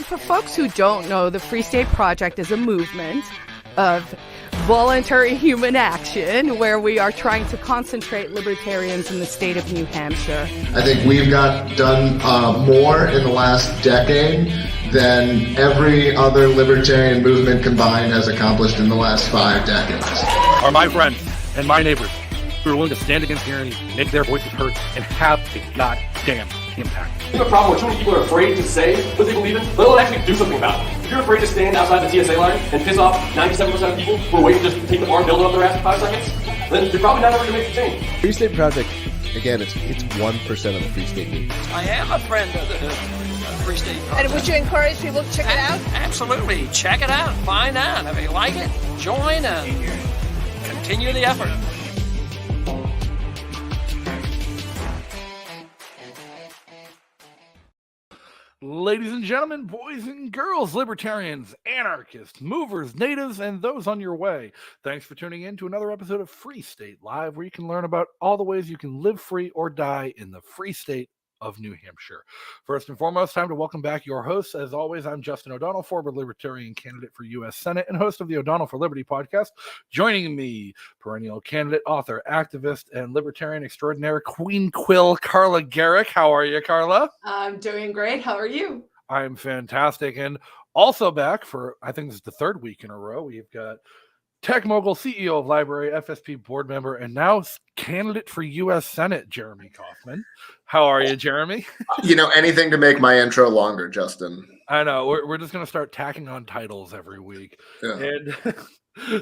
For folks who don't know, the Free State Project is a movement of voluntary human action where we are trying to concentrate libertarians in the state of New Hampshire. I think we've done more in the last decade than every other libertarian movement combined has accomplished in the last 5 decades. Are my friends and my neighbors who are willing to stand against tyranny, make their voices heard, and have a goddamn impact. I have a problem with too many people are afraid to say what they believe in, let alone actually do something about it. If you're afraid to stand outside the TSA line and piss off 97% of people who are waiting to just take the bar and build it up their ass in 5 seconds, then you're probably not ever going to make the change. Free State Project, again, it's 1% of the Free State movement. I am a friend of the Free State Project. And would you encourage people to check it out? Absolutely. Check it out. Find out. If you like it, join and continue the effort. Ladies and gentlemen, boys and girls, libertarians, anarchists, movers, natives, and those on your way. Thanks for tuning in to another episode of Free State Live, where you can learn about all the ways you can live free or die in the free state of New Hampshire. First and foremost, time to welcome back your hosts. As always, I'm Justin O'Donnell, former Libertarian candidate for U.S. Senate and host of the O'Donnell for Liberty podcast. Joining me, perennial candidate, author, activist, and Libertarian extraordinaire Queen Quill, Carla Garrick. How are you, Carla? I'm doing great. How are you? I'm fantastic. And also back for, I think this is the 3rd week in a row, we've got Tech Mogul, CEO of Library, FSP board member, and now candidate for U.S. Senate, Jeremy Kaufman. How are you, Jeremy? You know, anything to make my intro longer, Justin. I know. We're just going to start tacking on titles every week. Yeah. And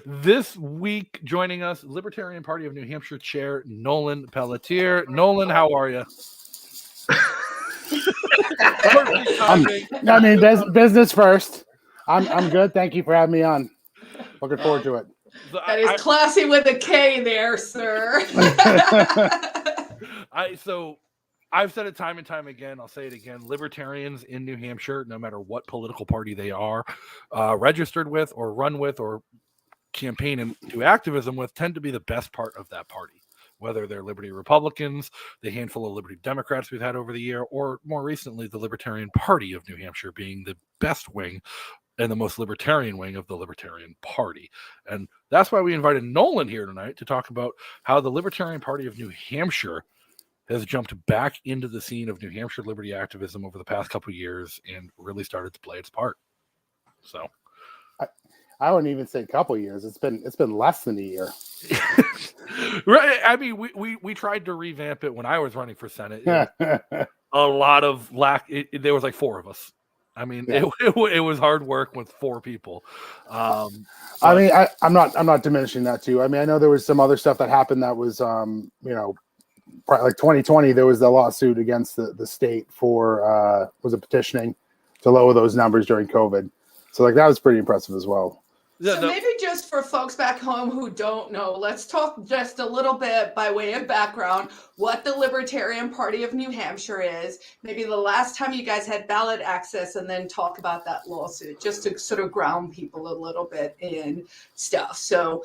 this week, joining us, Libertarian Party of New Hampshire Chair Nolan Pelletier. Nolan, how are you? Business first. I'm good. Thank you for having me on. Looking forward to it. That is classy with a K there, sir. I've said it time and time again. I'll say it again. Libertarians in New Hampshire, no matter what political party they are registered with or run with or campaign and do activism with, tend to be the best part of that party. Whether they're Liberty Republicans, the handful of Liberty Democrats we've had over the year, or more recently, the Libertarian Party of New Hampshire being the best wing and the most libertarian wing of the Libertarian Party. And that's why we invited Nolan here tonight to talk about how the Libertarian Party of New Hampshire has jumped back into the scene of New Hampshire liberty activism over the past couple of years and really started to play its part. So I wouldn't even say a couple of years. It's been less than a year. Right. I mean, we tried to revamp it when I was running for Senate. A lot of there was like 4 of us. I mean, yeah. it was hard work with 4 people. I mean, I'm not diminishing that too. I mean, I know there was some other stuff that happened that was, like 2020, there was the lawsuit against the state for was it petitioning to lower those numbers during COVID. So like that was pretty impressive as well. So maybe just for folks back home who don't know, let's talk just a little bit by way of background, what the Libertarian Party of New Hampshire is, maybe the last time you guys had ballot access, and then talk about that lawsuit, just to sort of ground people a little bit in stuff. So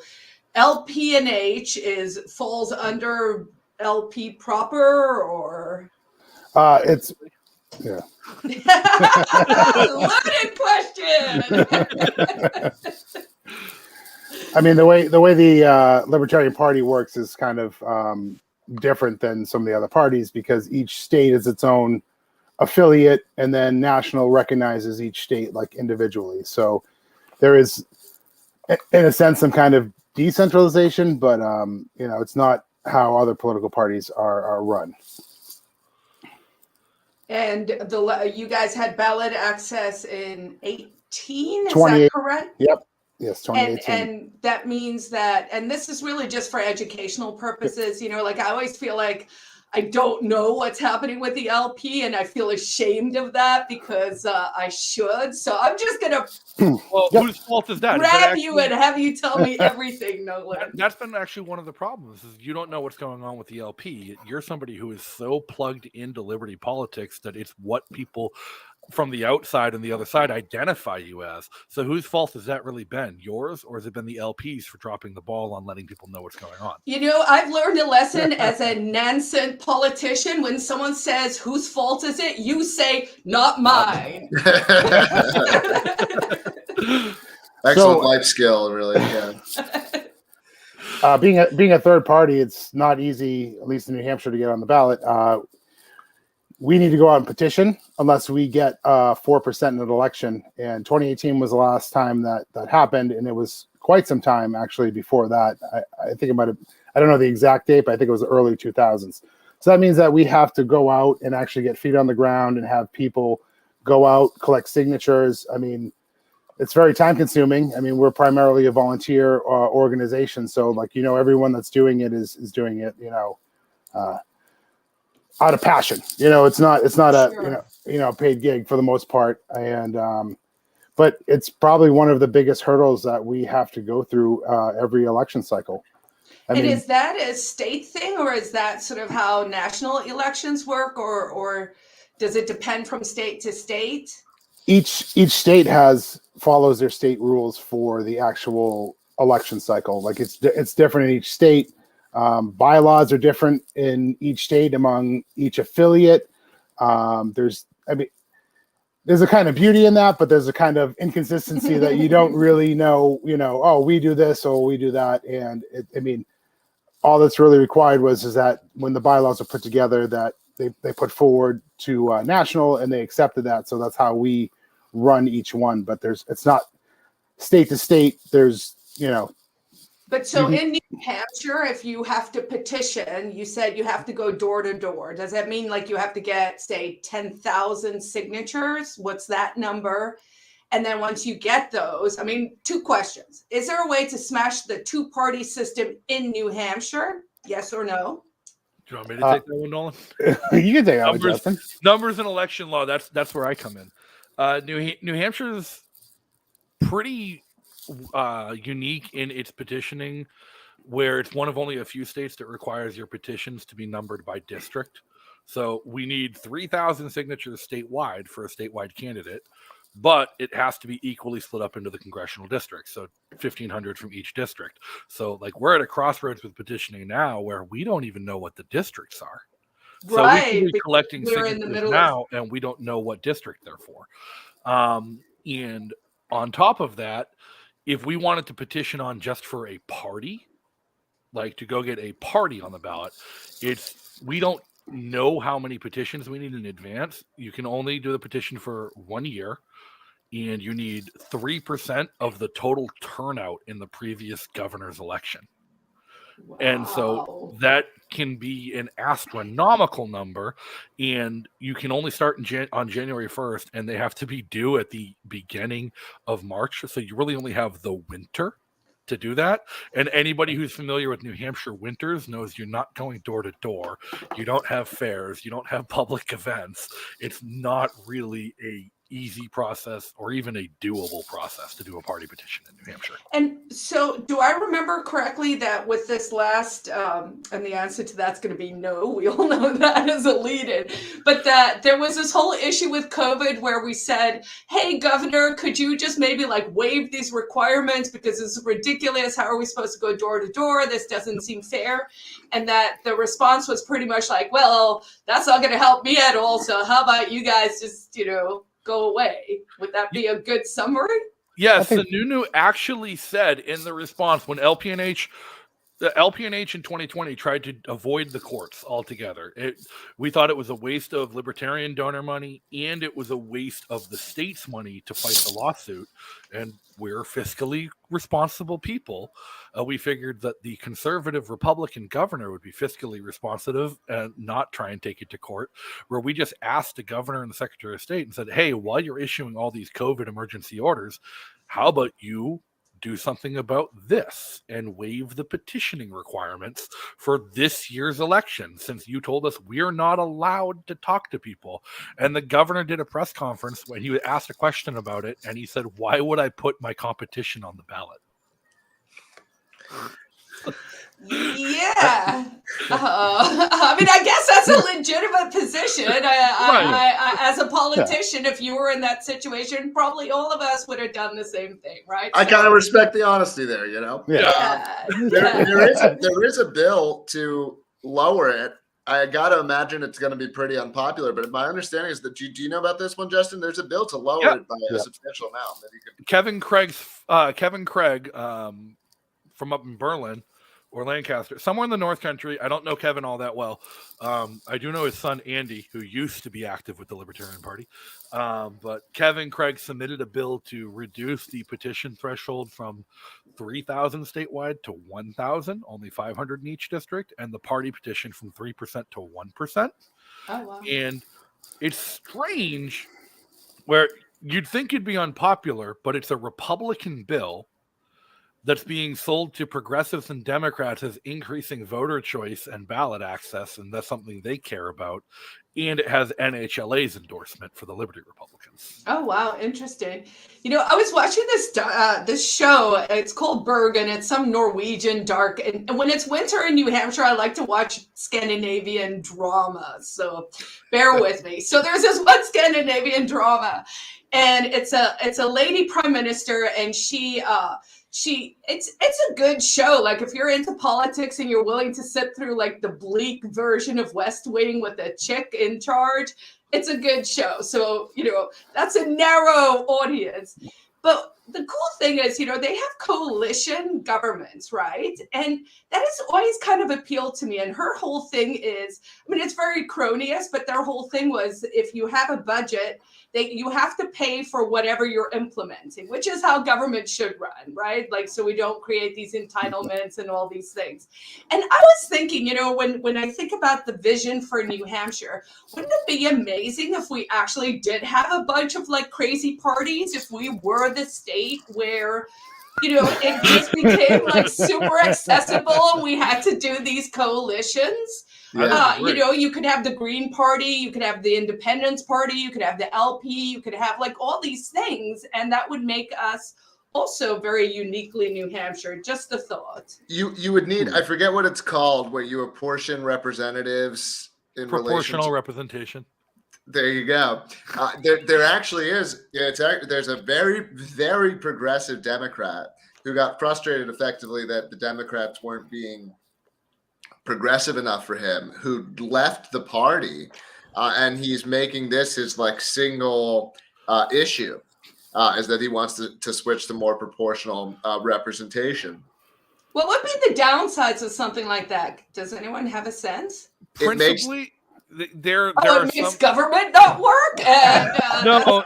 LP&H falls under LP proper, or? It's... Yeah. Loaded question. I mean, the way the Libertarian Party works is kind of different than some of the other parties because each state is its own affiliate, and then national recognizes each state like individually. So there is, in a sense, some kind of decentralization, but it's not how other political parties are run. And you guys had ballot access in 18, is that correct? Yep. Yes, 2018. And that means that, and this is really just for educational purposes, like I always feel like I don't know what's happening with the LP, and I feel ashamed of that because I should. So I'm just going to whose fault is that? grab you and have you tell me everything, Nolan. That's been actually one of the problems is you don't know what's going on with the LP. You're somebody who is so plugged into liberty politics that it's what people from the outside and the other side identify you as. So whose fault has that really been? Yours, or has it been the LPs for dropping the ball on letting people know what's going on? You know, I've learned a lesson as a nascent politician. When someone says, whose fault is it? You say, not mine. Excellent life skill, really. Yeah. Being a third party, it's not easy, at least in New Hampshire, to get on the ballot. We need to go out and petition unless we get 4% in an election. And 2018 was the last time that happened, and it was quite some time actually before that. I think it might have, I don't know the exact date, but I think it was the early 2000s. So that means that we have to go out and actually get feet on the ground and have people go out, collect signatures. I mean, it's very time consuming. I mean, we're primarily a volunteer organization. So like, everyone that's doing it is doing it, out of passion. It's not Sure. a paid gig for the most part. And but it's probably one of the biggest hurdles that we have to go through every election cycle. I mean, is that a state thing, or is that sort of how national elections work, or does it depend from state to state? Each state follows their state rules for the actual election cycle. Like it's different in each state. Bylaws are different in each state among each affiliate. There's a kind of beauty in that, but there's a kind of inconsistency that you don't really know, oh, we do this or we do that. And all that's really required is that when the bylaws are put together, that they put forward to national, and they accepted that. So that's how we run each one. But it's not state to state. There's, But so in New Hampshire, if you have to petition, you said you have to go door to door. Does that mean like you have to get, say, 10,000 signatures? What's that number? And then once you get those, two questions. Is there a way to smash the two-party system in New Hampshire? Yes or no? Do you want me to take that one, Nolan? You can take that one, Justin. Numbers in election law, that's where I come in. New Hampshire's pretty unique in its petitioning, where it's one of only a few states that requires your petitions to be numbered by district. So we need 3,000 signatures statewide for a statewide candidate, but it has to be equally split up into the congressional districts. So 1,500 from each district. So like we're at a crossroads with petitioning now where we don't even know what the districts are. So Right. we can be collecting We're in signatures the middle now, and we don't know what district they're for. And on top of that, if we wanted to petition on just for a party, like to go get a party on the ballot, we don't know how many petitions we need in advance. You can only do the petition for 1 year, and you need 3% of the total turnout in the previous governor's election. Wow. And so that can be an astronomical number, and you can only start on January 1st, and they have to be due at the beginning of March. So you really only have the winter to do that. And anybody who's familiar with New Hampshire winters knows you're not going door to door. You don't have fairs. You don't have public events. It's not really a easy process or even a doable process to do a party petition in New Hampshire. And so do I remember correctly that with this last, and the answer to that's going to be no, we all know that as a lead-in, but that there was this whole issue with COVID where we said, hey, Governor, could you just maybe like waive these requirements because this is ridiculous. How are we supposed to go door to door? This doesn't seem fair. And that the response was pretty much like, well, that's not going to help me at all. So how about you guys just, go away? Would that be a good summary? Yes, Sununu actually said in the response when the LPNH in 2020 tried to avoid the courts altogether. We thought it was a waste of Libertarian donor money, and it was a waste of the state's money to fight the lawsuit. And we're fiscally responsible people. We figured that the conservative Republican governor would be fiscally responsive and not try and take it to court, where we just asked the governor and the Secretary of State and said, hey, while you're issuing all these COVID emergency orders, how about you do something about this and waive the petitioning requirements for this year's election, since you told us we're not allowed to talk to people. And the governor did a press conference when he was asked a question about it, and he said, why would I put my competition on the ballot? Yeah. I mean, I guess that's a legitimate position. I, as a politician, if you were in that situation, probably all of us would have done the same thing, right? I kind of respect the honesty there, you know? There is a bill to lower it. I got to imagine it's going to be pretty unpopular, but my understanding is that, do you know about this one, Justin? There's a bill to lower it by a substantial amount. That you could... Kevin Craig from up in Berlin or Lancaster, somewhere in the North Country. I don't know Kevin all that well. I do know his son, Andy, who used to be active with the Libertarian Party. But Kevin Craig submitted a bill to reduce the petition threshold from 3,000 statewide to 1,000, only 500 in each district, and the party petition from 3% to 1%. Oh, wow. And it's strange where you'd think it'd be unpopular, but it's a Republican bill that's being sold to progressives and Democrats as increasing voter choice and ballot access, and that's something they care about. And it has NHLA's endorsement for the Liberty Republicans. Oh, wow. Interesting. You know, I was watching this show. It's called Bergen. It's some Norwegian dark. And when it's winter in New Hampshire, I like to watch Scandinavian drama. So bear with me. So there's this one Scandinavian drama, and it's a lady prime minister, and it's a good show. Like, if you're into politics and you're willing to sit through like the bleak version of West Wing with a chick in charge, it's a good show. So, you know, that's a narrow audience. But the cool thing is, you know, they have coalition governments, right? And that has always kind of appealed to me. And her whole thing is, I mean, it's very cronyist, but their whole thing was, if you have a budget, you have to pay for whatever you're implementing, which is how government should run, right? Like, so we don't create these entitlements and all these things. And I was thinking, you know, when I think about the vision for New Hampshire, wouldn't it be amazing if we actually did have a bunch of like crazy parties, if we were the state where, you know, it just became like super accessible and we had to do these coalitions? You know, you could have the Green Party, you could have the Independence Party, you could have the LP, you could have like all these things, and that would make us also very uniquely New Hampshire. Just a thought. You would need, I forget what it's called, where you apportion representatives in proportional representation. There you go. There actually is. There's a very, very progressive Democrat who got frustrated effectively that the Democrats weren't being progressive enough for him, who left the party, and he's making this his like single issue, is that he wants to switch to more proportional representation. What would be the downsides of something like that? Does anyone have a sense? Principally, there it makes government not work. And, no,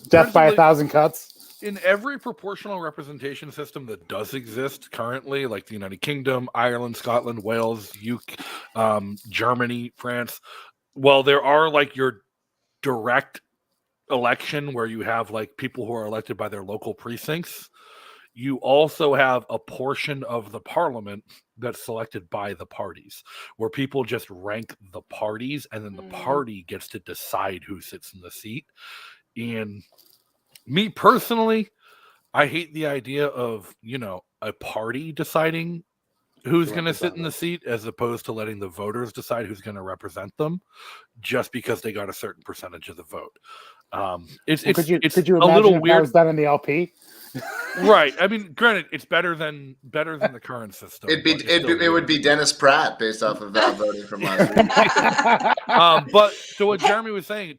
death by 1,000 cuts. In every proportional representation system that does exist currently, like the United Kingdom, Ireland, Scotland, Wales, UK, Germany, France, well, there are like your direct election where you have like people who are elected by their local precincts. You also have a portion of the parliament that's selected by the parties, where people just rank the parties and then the party gets to decide who sits in the seat. And me personally, I hate the idea of, you know, a party deciding who's going to sit in the seat as opposed to letting the voters decide who's going to represent them just because they got a certain percentage of the vote. Could you a imagine little if weird. that was done in the LP? Right. I mean, granted, it's better than the current system. It would be Dennis Pratt based off of voting from last week. But to what Jeremy was saying,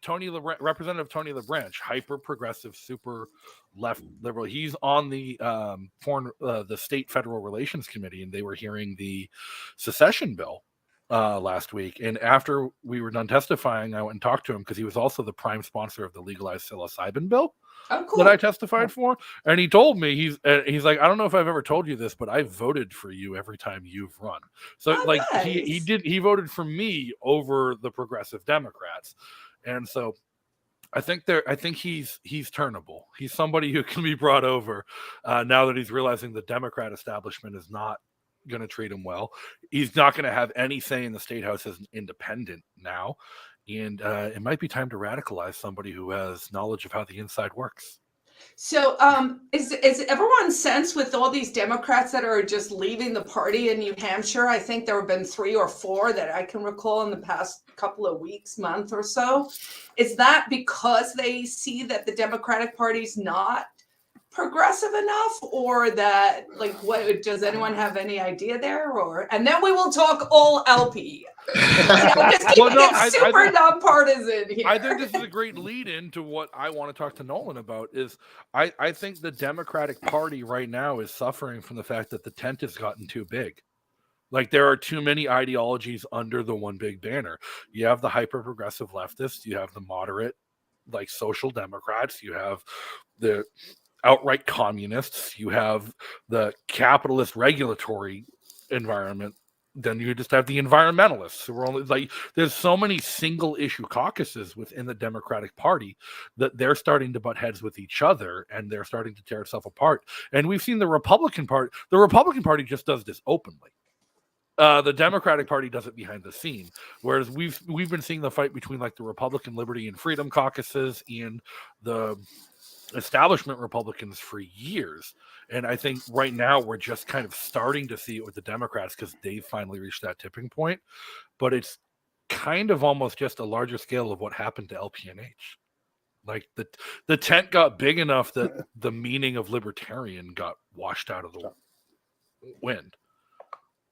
Representative Tony LaBranch, hyper progressive, super left liberal. He's on the the state federal relations committee, and they were hearing the secession bill last week. And after we were done testifying, I went and talked to him because he was also the prime sponsor of the legalized psilocybin bill. Oh, cool. That I testified for, and he told me he's like, I don't know if I've ever told you this, but I voted for you every time you've run. So like nice. he voted for me over the progressive Democrats, and so I think he's turnable. He's somebody who can be brought over now that he's realizing the Democrat establishment is not going to treat him well. He's not going to have any say in the state house as an independent now. And it might be time to radicalize somebody who has knowledge of how the inside works. So, is everyone's sense with all these Democrats that are just leaving the party in New Hampshire? I think there have been 3 or 4 that I can recall in the past couple of weeks, month or so. Is that because they see that the Democratic Party's not progressive enough, or that, like, what, does anyone have any idea there? Or, and then we will talk all LP. I'm just keeping it super nonpartisan here. I think this is a great lead into what I want to talk to Nolan about. Is I think the Democratic Party right now is suffering from the fact that the tent has gotten too big. Like, there are too many ideologies under the one big banner. You have the hyper progressive leftists, you have the moderate, like, social democrats, you have the outright communists, you have the capitalist regulatory environment. Then you just have the environmentalists who are only, like, there's so many single issue caucuses within the Democratic Party that they're starting to butt heads with each other, and they're starting to tear itself apart. And we've seen the Republican Party just does this openly. The Democratic Party does it behind the scene, whereas we've been seeing the fight between, like, the Republican Liberty and Freedom caucuses and the establishment Republicans for years. And I think right now we're just kind of starting to see it with the Democrats because they've finally reached that tipping point. But it's kind of almost just a larger scale of what happened to LPNH. Like, the tent got big enough that the meaning of libertarian got washed out of the wind.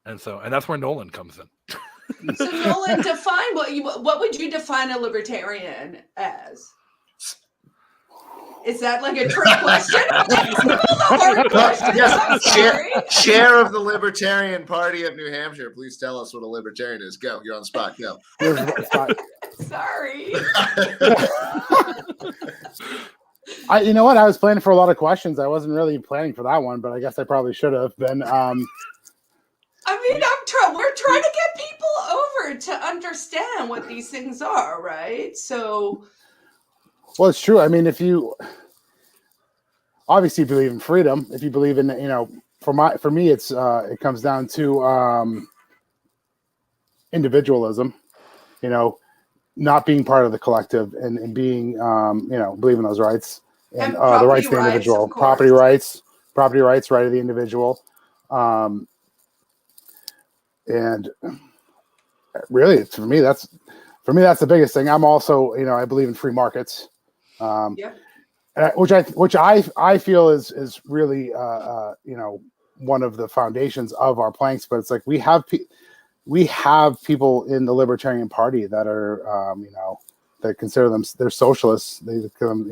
And that's where Nolan comes in. So Nolan, define what would you define a libertarian as? Is that like a trick question? Yes. Chair of the Libertarian Party of New Hampshire. Please tell us what a libertarian is. Go. You're on the spot. Go. Sorry. You know what? I was planning for a lot of questions. I wasn't really planning for that one, but I guess I probably should have been. I mean, we're trying to get people over to understand what these things are, right? So. Well, it's true. I mean, if you obviously believe in freedom, if you believe in, for me, it's it comes down to individualism, not being part of the collective and being, believing those rights and the rights of the individual, property rights, right of the individual. And really, for me, that's the biggest thing. I'm also, I believe in free markets, which I feel is really, one of the foundations of our planks. But it's like we have people in the Libertarian Party that are, that consider they're socialists. They come,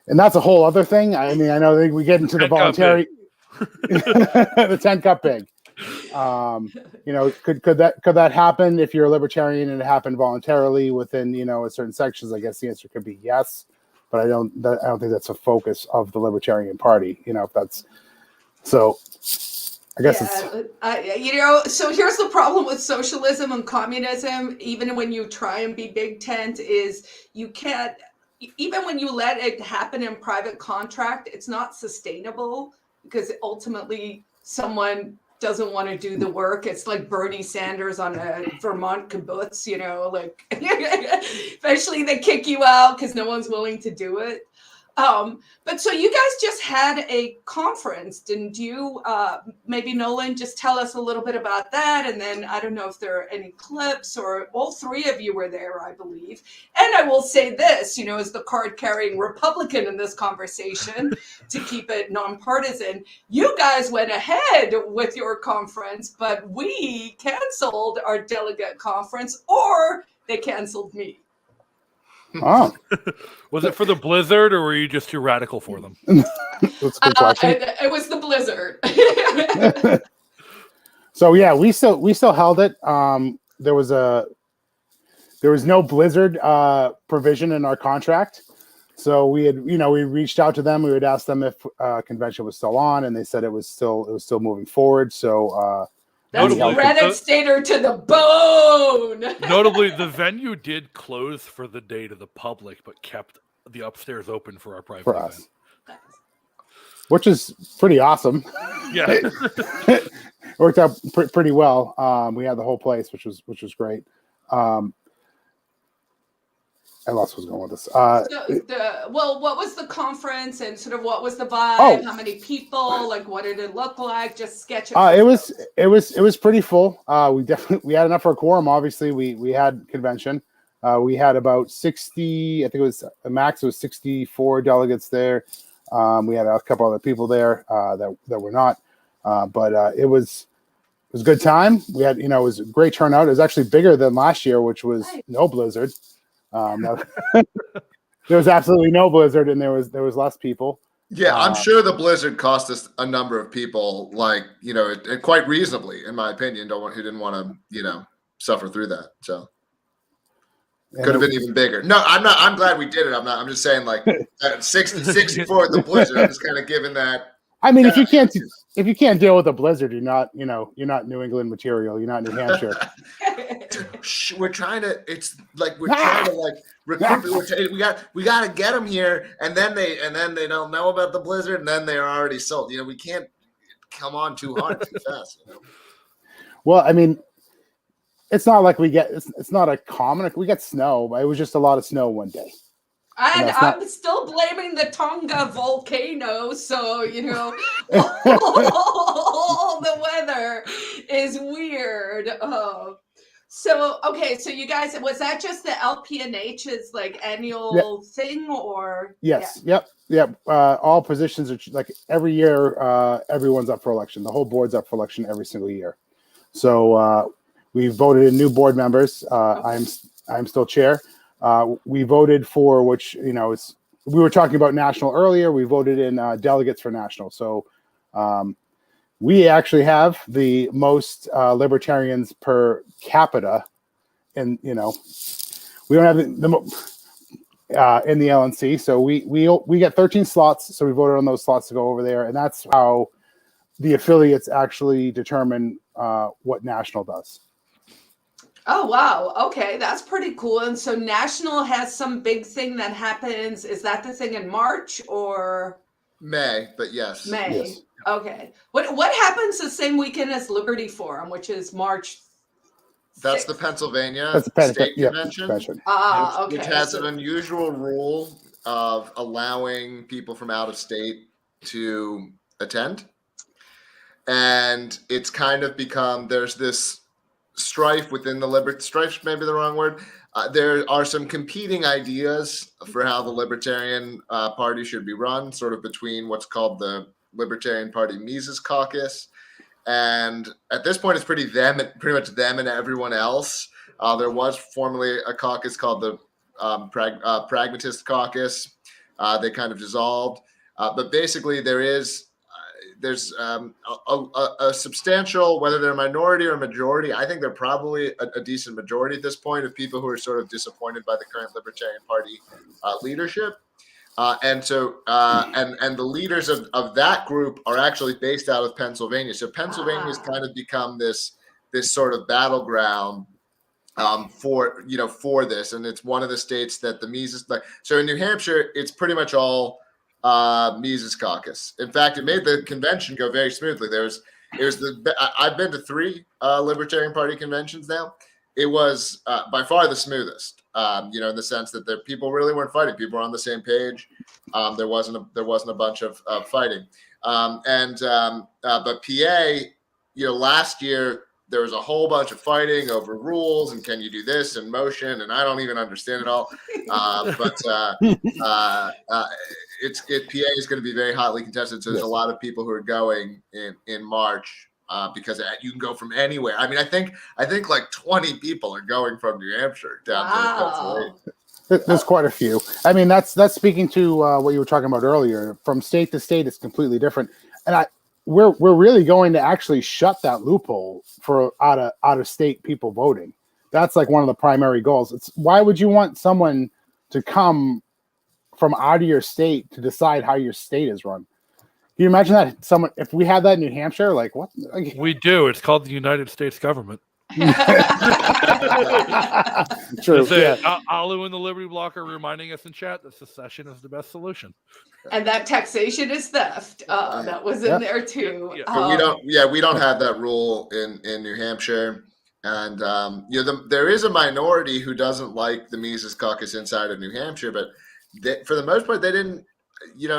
and that's a whole other thing. I mean, I know we get into the voluntary. The tent got big. Could that happen if you're a libertarian and it happened voluntarily within a certain sections? I guess the answer could be yes, but I don't think that's a focus of the Libertarian Party. If that's so, I guess it's So here's the problem with socialism and communism. Even when you try and be big tent, is you can't. Even when you let it happen in private contract, it's not sustainable because ultimately someone doesn't want to do the work. It's like Bernie Sanders on a Vermont kibbutz, eventually they kick you out because no one's willing to do it. But so you guys just had a conference, didn't you? Maybe Nolan, just tell us a little bit about that. And then I don't know if there are any clips, or all 3 of you were there, I believe. And I will say this, as the card-carrying Republican in this conversation, to keep it nonpartisan, you guys went ahead with your conference, but we canceled our delegate conference, or they canceled me. Oh, was it for the blizzard, or were you just too radical for them? That's a good question. It was the blizzard. So yeah, we still held it. There was no blizzard provision in our contract, so we had we reached out to them. We would ask them if convention was still on, and they said it was still moving forward. So. That's Reddit stater to the bone. Notably, the venue did close for the day to the public, but kept the upstairs open for our private event. Which is pretty awesome. Yeah, it worked out pretty well. We had the whole place, which was great. I lost what's going with this. What was the conference and sort of what was the vibe? How many people? Like, what did it look like? Just sketch it. It was pretty full. We had enough for a quorum. Obviously, we had convention. We had about 60. I think it was the max. It was 64 delegates there. We had a couple other people there that were not, but it was a good time. We had, it was a great turnout. It was actually bigger than last year, which was no blizzard. There was absolutely no blizzard, and there was less people. Yeah, I'm sure the blizzard cost us a number of people, like, quite reasonably, in my opinion. Who didn't want to, suffer through that. So could have been even bigger. No, I'm not. I'm glad we did it. I'm just saying, like, 64 at the blizzard. I'm just kind of giving that. I mean, if you can't deal with a blizzard, you're not New England material. You're not New Hampshire. We're trying to. It's like we're trying to recruit. We got to get them here, and then they don't know about the blizzard, and then they're already sold. We can't come on too hard too fast. Well, I mean, it's not like it's not a common. We get snow. It was just a lot of snow one day. And I'm still blaming the Tonga volcano, so all the weather is weird. So you guys, was that just the LPNH's like annual thing, or? Yes. Yeah. Yep. All positions are like every year. Everyone's up for election. The whole board's up for election every single year. So we voted in new board members. I'm still chair. We voted for which we were talking about national earlier. We voted in delegates for national. So we actually have the most libertarians per capita, and we don't have in the LNC. So we get 13 slots. So we voted on those slots to go over there, and that's how the affiliates actually determine what national does. Oh, wow. Okay, that's pretty cool. And so national has some big thing that happens. Is that the thing in March or May? But yes. May. Yes. Okay. What happens the same weekend as Liberty Forum, which is March 6th? That's the Pennsylvania State Convention. Okay. Which has an unusual rule of allowing people from out of state to attend. And it's kind of become, there's this strife within the strife may be the wrong word. There are some competing ideas for how the Libertarian Party should be run, sort of between what's called the Libertarian Party Mises Caucus, and at this point it's pretty much them and everyone else. There was formerly a caucus called the Pragmatist Caucus. They kind of dissolved, but basically there's a substantial, whether they're a minority or a majority, I think they're probably a decent majority at this point of people who are sort of disappointed by the current Libertarian Party leadership. And the leaders of that group are actually based out of Pennsylvania. So Pennsylvania has kind of become this sort of battleground for this. And it's one of the states that the Mises, so in New Hampshire, it's pretty much all Mises Caucus. In fact, it made the convention go very smoothly. I've been to 3 Libertarian Party conventions now. It was by far the smoothest. In the sense that the people really weren't fighting. People were on the same page. There wasn't a bunch of fighting. But PA, last year there was a whole bunch of fighting over rules and can you do this and motion, and I don't even understand it all. PA is going to be very hotly contested. So there's a lot of people who are going in March because you can go from anywhere. I mean, I think like 20 people are going from New Hampshire down to Pennsylvania. There's quite a few. I mean, that's speaking to what you were talking about earlier. From state to state, it's completely different. And we're really going to actually shut that loophole for out of state people voting. That's like one of the primary goals. It's why would you want someone to come from out of your state to decide how your state is run? Can you imagine that if we had that in New Hampshire, like what? We do. It's called the United States government. True. Alu and the Liberty Block are reminding us in chat that secession is the best solution. And that taxation is theft. That was in there too. But we don't have that rule in New Hampshire. And there is a minority who doesn't like the Mises Caucus inside of New Hampshire, but for the most part, they didn't,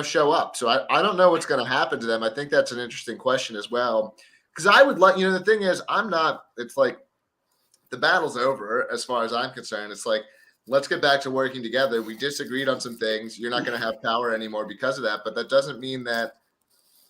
show up. So I don't know what's going to happen to them. I think that's an interesting question as well. Because I would like, the thing is, it's like the battle's over as far as I'm concerned. It's like, let's get back to working together. We disagreed on some things. You're not going to have power anymore because of that. But that doesn't mean that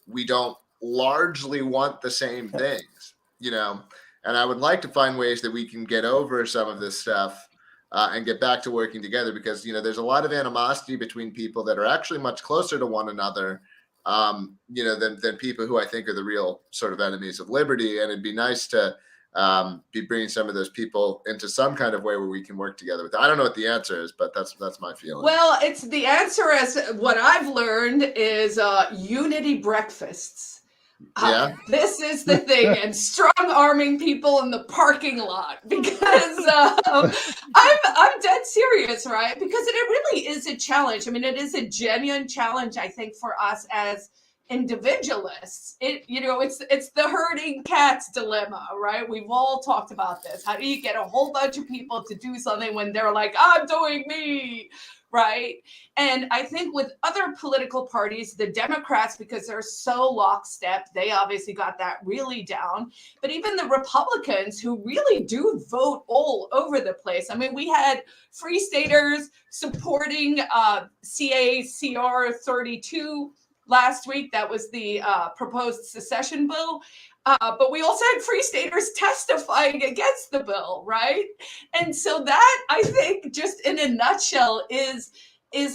we don't largely want the same things, And I would like to find ways that we can get over some of this stuff and get back to working together because, there's a lot of animosity between people that are actually much closer to one another, than people who I think are the real sort of enemies of liberty. And it'd be nice to be bringing some of those people into some kind of way where we can work together with them. I don't know what the answer is, but that's my feeling. Well, it's the answer as what I've learned is unity breakfasts. Yeah. This is the thing, and strong arming people in the parking lot because I'm dead serious, right? Because it really is a challenge. I mean, it is a genuine challenge, I think, for us as individualists. It's the herding cats dilemma, right? We've all talked about this. How do you get a whole bunch of people to do something when they're like, I'm doing me? Right. And I think with other political parties, the Democrats, because they're so lockstep, they obviously got that really down. But even the Republicans who really do vote all over the place. I mean, we had Free Staters supporting CACR 32 last week. That was the proposed secession bill. But we also had Free Staters testifying against the bill, right? And so that, I think, just in a nutshell, is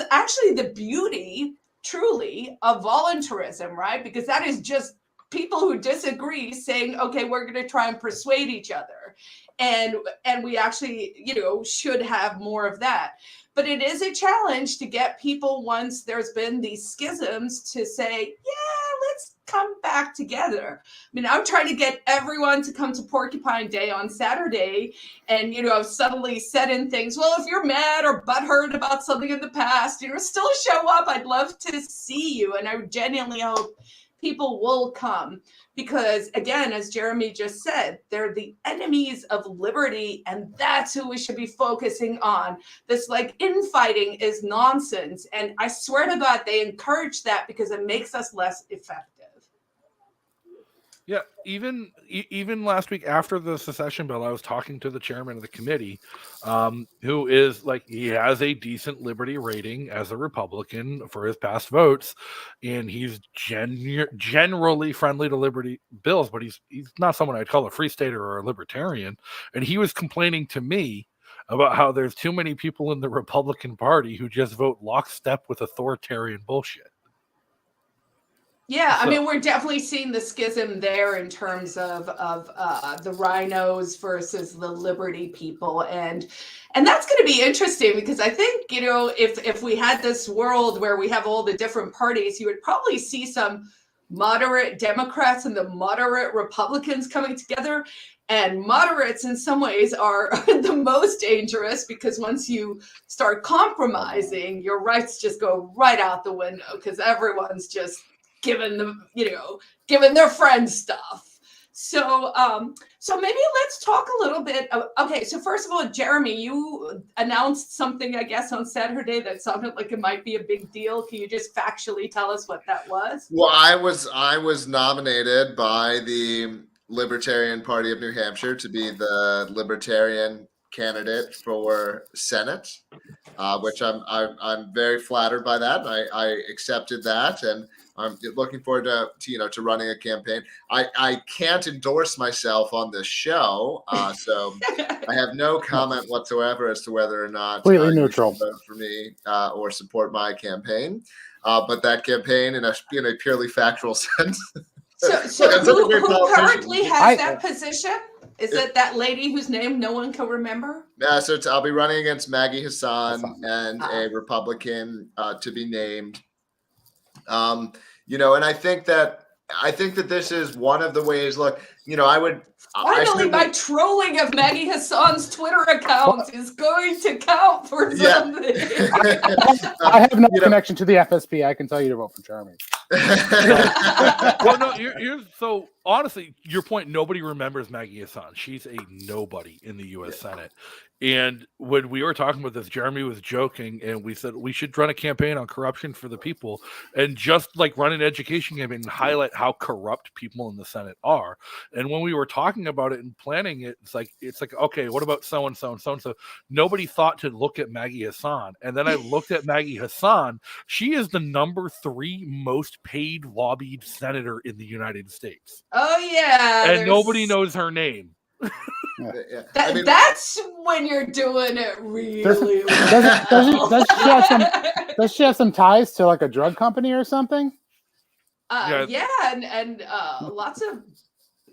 actually the beauty, truly, of voluntarism, right? Because that is just people who disagree saying, okay, we're going to try and persuade each other. And we actually, should have more of that. But it is a challenge to get people, once there's been these schisms, to say, yeah, let's come back together. I mean, I'm trying to get everyone to come to Porcupine Day on Saturday and, suddenly set in things. Well, if you're mad or butthurt about something in the past, still show up. I'd love to see you. And I genuinely hope people will come because, again, as Jeremy just said, they're the enemies of liberty, and that's who we should be focusing on. This infighting is nonsense, and I swear to God, they encourage that because it makes us less effective. Yeah, even last week after the secession bill, I was talking to the chairman of the committee, who is he has a decent liberty rating as a Republican for his past votes, and he's generally friendly to liberty bills, but he's not someone I'd call a free stater or a libertarian. And he was complaining to me about how there's too many people in the Republican Party who just vote lockstep with authoritarian bullshit. Yeah, I mean, we're definitely seeing the schism there in terms of the rhinos versus the liberty people. And that's going to be interesting because I think, if we had this world where we have all the different parties, you would probably see some moderate Democrats and the moderate Republicans coming together. And moderates in some ways are the most dangerous because once you start compromising, your rights just go right out the window because everyone's just given their friends stuff. So maybe let's talk a little bit. Okay, so first of all, Jeremy, you announced something, I guess, on Saturday that sounded like it might be a big deal. Can you just factually tell us what that was? Well, I was nominated by the Libertarian Party of New Hampshire to be the Libertarian candidate for Senate, which I'm very flattered by that. I accepted that, and I'm looking forward to running a campaign. I can't endorse myself on this show, so I have no comment whatsoever as to whether or not completely neutral vote for me or support my campaign. But that campaign, in a purely factual sense. So who currently has that position? Is it that lady whose name no one can remember? Yeah, so I'll be running against Maggie Hassan and a Republican to be named. And I think that this is one of the ways. Look, I would. Finally, my trolling of Maggie Hassan's Twitter account is going to count for something. I have no connection to the FSP. I can tell you to vote for Jeremy. Well, no, so honestly, your point, nobody remembers Maggie Hassan. She's a nobody in the U.S. Senate. And when we were talking about this, Jeremy was joking, and we said we should run a campaign on corruption for the people, and just like run an education campaign and highlight how corrupt people in the Senate are. And when we were talking about it and planning it, it's like okay, what about so and so and so and so? Nobody thought to look at Maggie Hassan, and then I looked at Maggie Hassan. She is the number 3 most paid lobbied senator in the United States. Oh yeah, and nobody knows her name. That's when you're doing it really does she have some ties to like a drug company or something? And lots of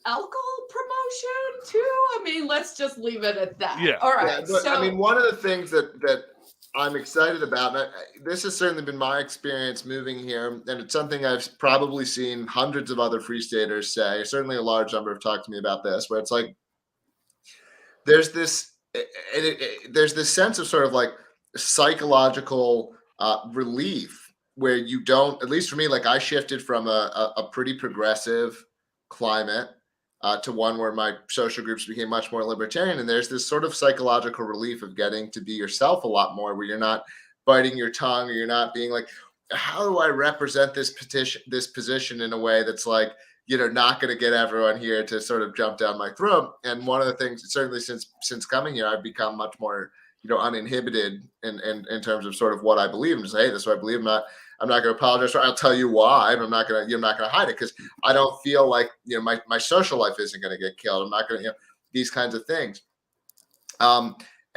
alcohol promotion too. I mean, let's just leave it at that. Yeah. All right. But, so one of the things that I'm excited about, and this has certainly been my experience moving here, and it's something I've probably seen hundreds of other Free Staters say. Certainly, a large number have talked to me about this, where it's like there's this sense of sort of like psychological relief where you don't, at least for me, like I shifted from a pretty progressive climate to one where my social groups became much more libertarian. And there's this sort of psychological relief of getting to be yourself a lot more, where you're not biting your tongue, or you're not being like, how do I represent this position in a way that's like, not going to get everyone here to sort of jump down my throat. And one of the things, certainly since coming here, I've become much more, uninhibited in terms of sort of what I believe, and just, hey, this is what I believe. I'm not going to apologize for it. I'll tell you why. I'm not going to hide it, because I don't feel like, my social life isn't going to get killed. I'm not going to, these kinds of things.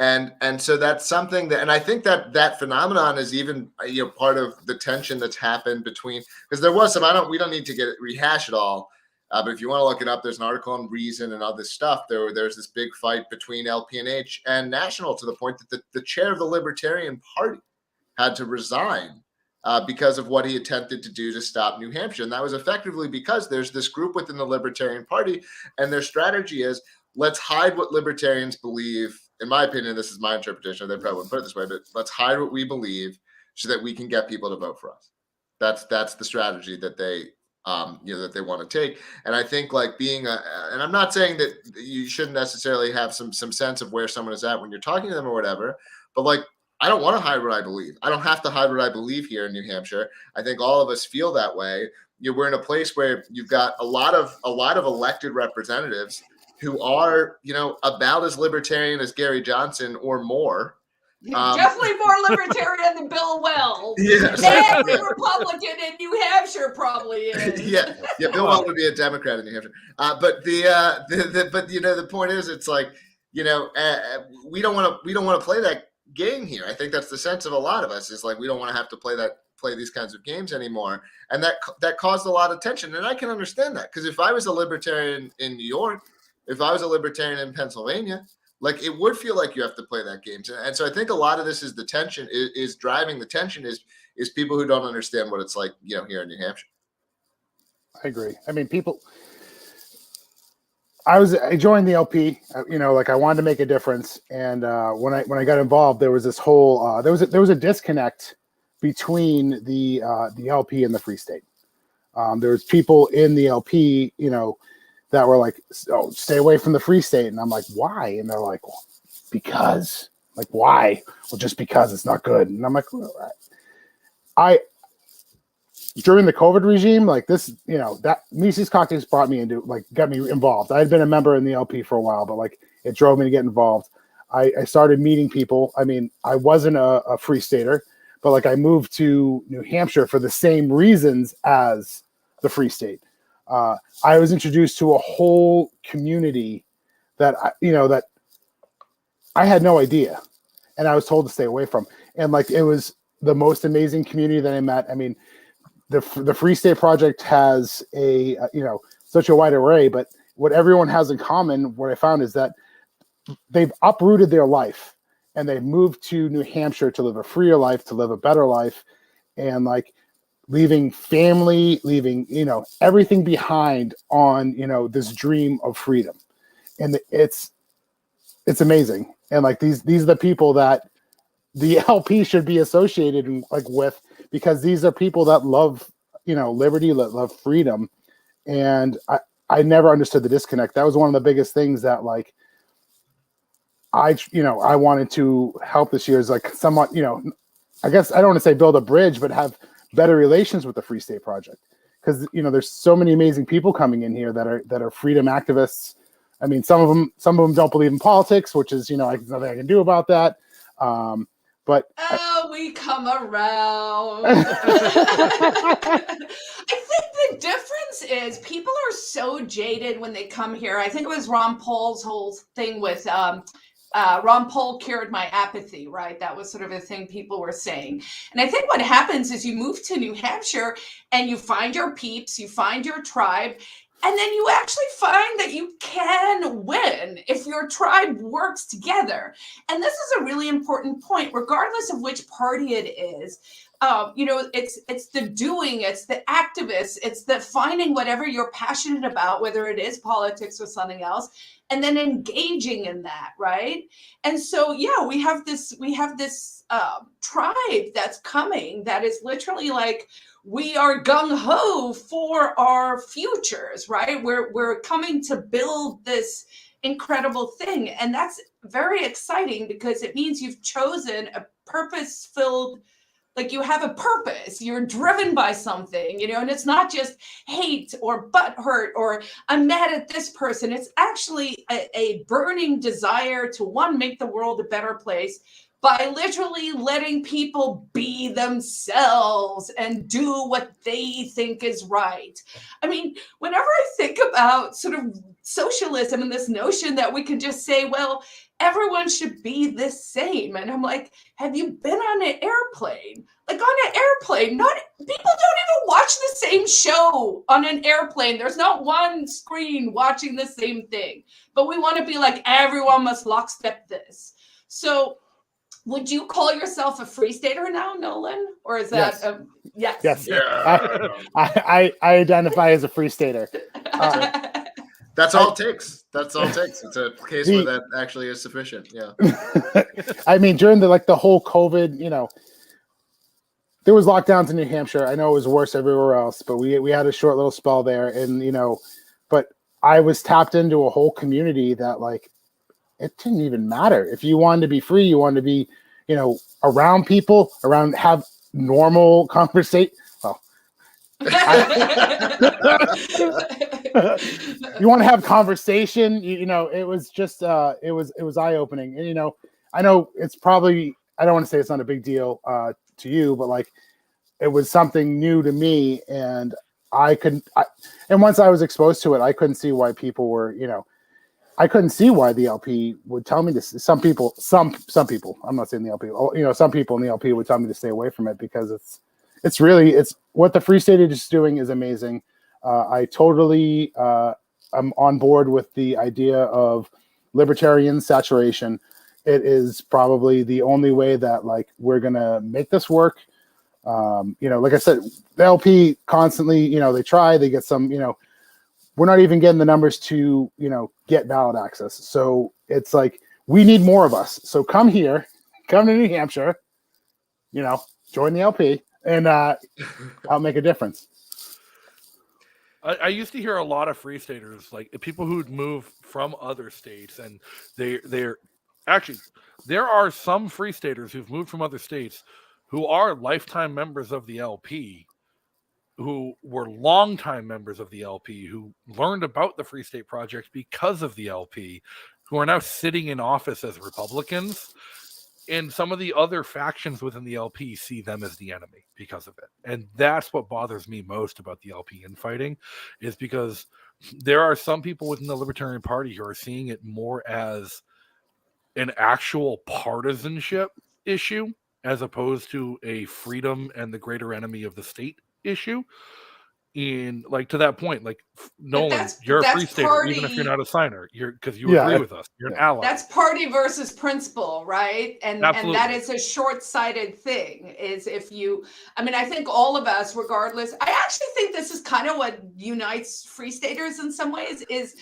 And so that's something that, and I think that phenomenon is even, part of the tension that's happened between, because there was some, we don't need to rehash it all. But if you want to look it up, there's an article on Reason and all this stuff. There's this big fight between LPNH and National, to the point that the chair of the Libertarian Party had to resign because of what he attempted to do to stop New Hampshire. And that was effectively because there's this group within the Libertarian Party, and their strategy is, let's hide what libertarians believe. In my opinion, this is my interpretation. They probably wouldn't put it this way, but let's hide what we believe so that we can get people to vote for us. That's the strategy that they that they want to take. And I think like being and I'm not saying that you shouldn't necessarily have some sense of where someone is at when you're talking to them or whatever, but like, I don't want to hide what I believe. I don't have to hide what I believe here in New Hampshire. I think all of us feel that way. We're in a place where you've got a lot of elected representatives who are, about as libertarian as Gary Johnson or more. Definitely more libertarian than Bill Wells. Yes. And Republican in New Hampshire probably is. Yeah. Bill Wells would be a Democrat in New Hampshire. But the point is, it's like, we don't want to play that game here. I think that's the sense of a lot of us, is like, we don't want to have to play these kinds of games anymore. And that caused a lot of tension. And I can understand that, because if I was a libertarian in New York, if I was a libertarian in Pennsylvania, like, it would feel like you have to play that game. And so I think a lot of this is the tension is driving the tension is people who don't understand what it's like, here in New Hampshire. I agree. I mean, I joined the LP, like I wanted to make a difference. And when I got involved, there was this whole, there was a disconnect between the LP and the Free State. There was people in the LP, that were like, oh, stay away from the Free State. And I'm like, why? And they're like, well, because. Like, why? Well, just because it's not good. And I'm like, all right. During the COVID regime, like this, that Mises Cocktails brought me into, like, got me involved. I had been a member in the LP for a while, but like it drove me to get involved. I started meeting people. I mean, I wasn't a Free Stater, but like I moved to New Hampshire for the same reasons as the Free State. I was introduced to a whole community that that I had no idea, and I was told to stay away from. And like, it was the most amazing community that I met. I mean, the Free State Project has a such a wide array, but what everyone has in common, what I found, is that they've uprooted their life and they've moved to New Hampshire to live a freer life, to live a better life, and like, leaving family, leaving, everything behind on, this dream of freedom. And it's amazing. And like, these are the people that the LP should be associated with, because these are people that love, liberty, love freedom. And I never understood the disconnect. That was one of the biggest things that I wanted to help this year, is somewhat, I guess I don't want to say build a bridge, but have better relations with the Free State Project. Because, there's so many amazing people coming in here that are freedom activists. I mean, some of them don't believe in politics, which is, there's nothing I can do about that. But we come around. I think the difference is people are so jaded when they come here. I think it was Ron Paul's whole thing with Ron Paul cured my apathy, right? That was sort of a thing people were saying. And I think what happens is you move to New Hampshire and you find your peeps, you find your tribe, and then you actually find that you can win if your tribe works together. And this is a really important point, regardless of which party it is. It's the doing, it's the activists, it's the finding whatever you're passionate about, whether it is politics or something else, and then engaging in that, right? And so, yeah, we have this tribe that's coming that is literally like, we are gung-ho for our futures, right? We're coming to build this incredible thing. And that's very exciting, because it means you've chosen a purpose-filled, like you have a purpose, you're driven by something, and it's not just hate or butthurt or I'm mad at this person. It's actually a burning desire to, one, make the world a better place by literally letting people be themselves and do what they think is right. I mean, whenever I think about sort of socialism and this notion that we can just say, well, everyone should be the same. And I'm like, have you been on an airplane? Like, on an airplane, people don't even watch the same show on an airplane. There's not one screen watching the same thing. But we want to be like, everyone must lockstep this. So would you call yourself a Free Stater now, Nolan? Or is that yes? Yes. Yeah. I identify as a Free Stater. That's all it takes. That's all it takes. It's a case where that actually is sufficient. Yeah. I mean, during the whole COVID, there was lockdowns in New Hampshire. I know it was worse everywhere else, but we had a short little spell there, and but I was tapped into a whole community that it didn't even matter. If you wanted to be free, you wanted to be, around people, have normal conversation. Well, you want to have conversation, it was just, it was eye-opening. And, I know it's probably, I don't want to say it's not a big deal to you, but it was something new to me, and and once I was exposed to it, I couldn't see why people were, I couldn't see why the LP would tell me this. Some people, I'm not saying the LP, some people in the LP would tell me to stay away from it, because it's what the Free State is doing is amazing. I totally am on board with the idea of libertarian saturation. It is probably the only way that we're going to make this work. Like I said, the LP constantly, they try, they get some, we're not even getting the numbers to, get ballot access. So it's we need more of us. So come here, come to New Hampshire, join the LP, and I'll make a difference. I used to hear a lot of Free Staters, people who'd move from other states, and they're actually, there are some Free Staters who've moved from other states who are lifetime members of the LP, who were longtime members of the LP, who learned about the Free State Project because of the LP, who are now sitting in office as Republicans. And some of the other factions within the LP see them as the enemy because of it. And that's what bothers me most about the LP infighting, is because there are some people within the Libertarian Party who are seeing it more as an actual partisanship issue, as opposed to a freedom and the greater enemy of the state issue. in like to that point, like Nolan, you're a that's free stater, party, even if you're not a signer, you're because you agree with us, you're an ally. That's party versus principle, right? And that is a short-sighted thing. Is if you, I mean, I think all of us, regardless, I actually think this is kind of what unites free staters in some ways is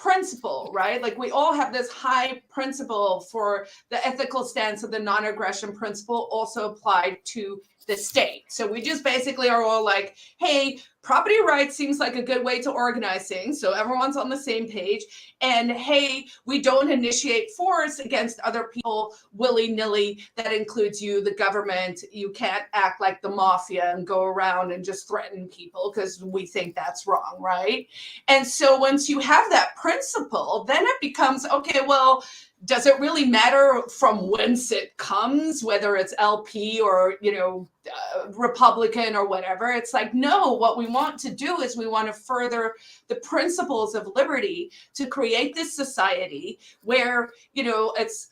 principle, right? Like we all have this high principle for the ethical stance of the non-aggression principle also applied to the state. So we just basically are all like, hey, property rights seems like a good way to organize things. So everyone's on the same page. And hey, we don't initiate force against other people willy-nilly. That includes you, the government. You can't act like the mafia and go around and just threaten people because we think that's wrong, right? And so once you have that principle, then it becomes, okay, well, does it really matter from whence it comes, whether it's LP or, Republican or whatever? It's like, no, what we want to do is we want to further the principles of liberty to create this society where, it's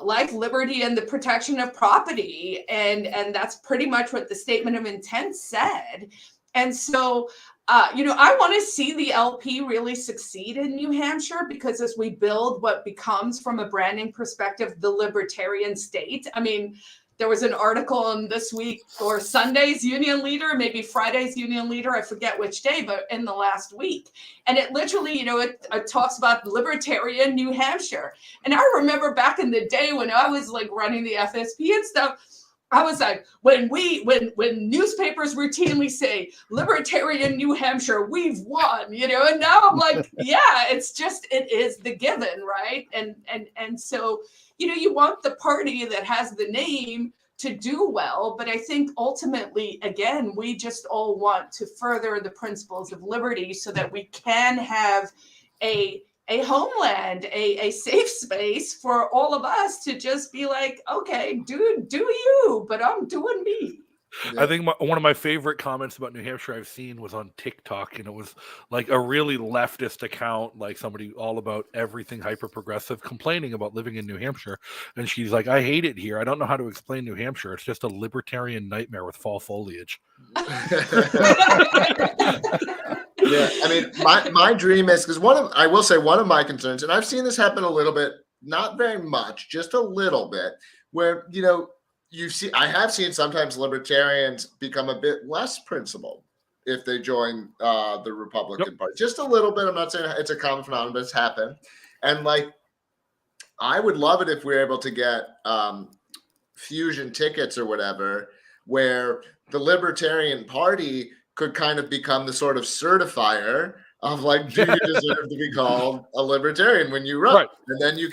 life, liberty, and the protection of property. And that's pretty much what the statement of intent said. And so, I want to see the LP really succeed in New Hampshire because as we build what becomes, from a branding perspective, the libertarian state. I mean, there was an article in this week or Sunday's Union Leader, maybe Friday's Union Leader, I forget which day, but in the last week. And it literally, it talks about Libertarian New Hampshire. And I remember back in the day when I was like running the FSP and stuff, I was like, when newspapers routinely say Libertarian New Hampshire, we've won, and now I'm like, yeah, it is the given, right? And so, you want the party that has the name to do well, but I think ultimately, again, we just all want to further the principles of liberty so that we can have a homeland, a safe space for all of us to just be like, okay, do you, but I'm doing me. I think one of my favorite comments about New Hampshire I've seen was on TikTok, and it was like a really leftist account, like somebody all about everything hyper progressive, complaining about living in New Hampshire. And she's like, I hate it here. I don't know how to explain New Hampshire. It's just a libertarian nightmare with fall foliage. Yeah, I mean, my dream is, because I will say one of my concerns, and I've seen this happen a little bit, not very much, just a little bit, where, I have seen sometimes libertarians become a bit less principled if they join the Republican Party. Just a little bit. I'm not saying it's a common phenomenon, but it's happened. And I would love it if we were able to get fusion tickets or whatever, where the Libertarian Party could kind of become the sort of certifier of do you deserve to be called a libertarian when you run? Right. And then you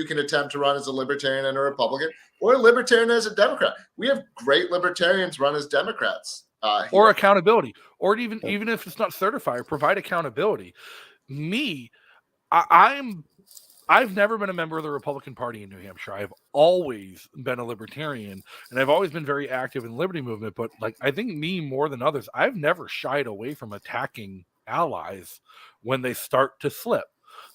can attempt to run as a libertarian and a Republican, or a libertarian as a Democrat. We have great libertarians run as Democrats. Or accountability, or even if it's not certified, provide accountability. I've never been a member of the Republican Party in New Hampshire. I've always been a libertarian, and I've always been very active in the liberty movement. But I think me more than others, I've never shied away from attacking allies when they start to slip.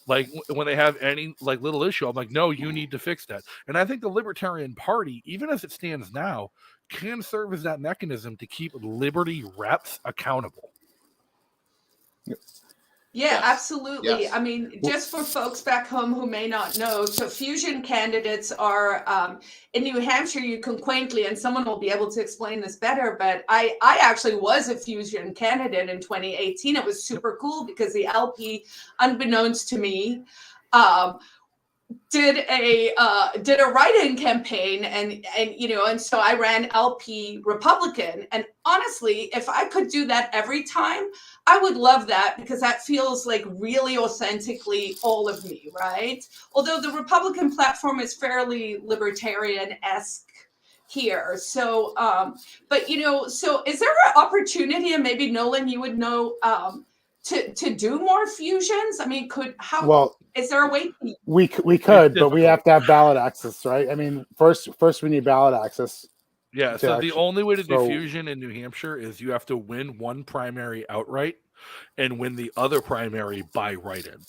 Like when they have any little issue, I'm like, no, you need to fix that. And I think the Libertarian Party, even as it stands now, can serve as that mechanism to keep liberty reps accountable. Yeah, absolutely. Yes. I mean, just for folks back home who may not know, so fusion candidates are in New Hampshire, you can quaintly, and someone will be able to explain this better, but I actually was a fusion candidate in 2018. It was super cool because the LP, unbeknownst to me, did a write-in campaign and so I ran LP Republican, and honestly, if I could do that every time, I would love that, because that feels like really authentically all of me, right? Although the Republican platform is fairly libertarian-esque here. So, so is there an opportunity, and maybe Nolan, you would know, to do more fusions? I mean, is there a way? We could, but we have to have ballot access, right? I mean, first we need ballot access. Yeah, so the only way to do fusion in New Hampshire is you have to win one primary outright and win the other primary by write-in.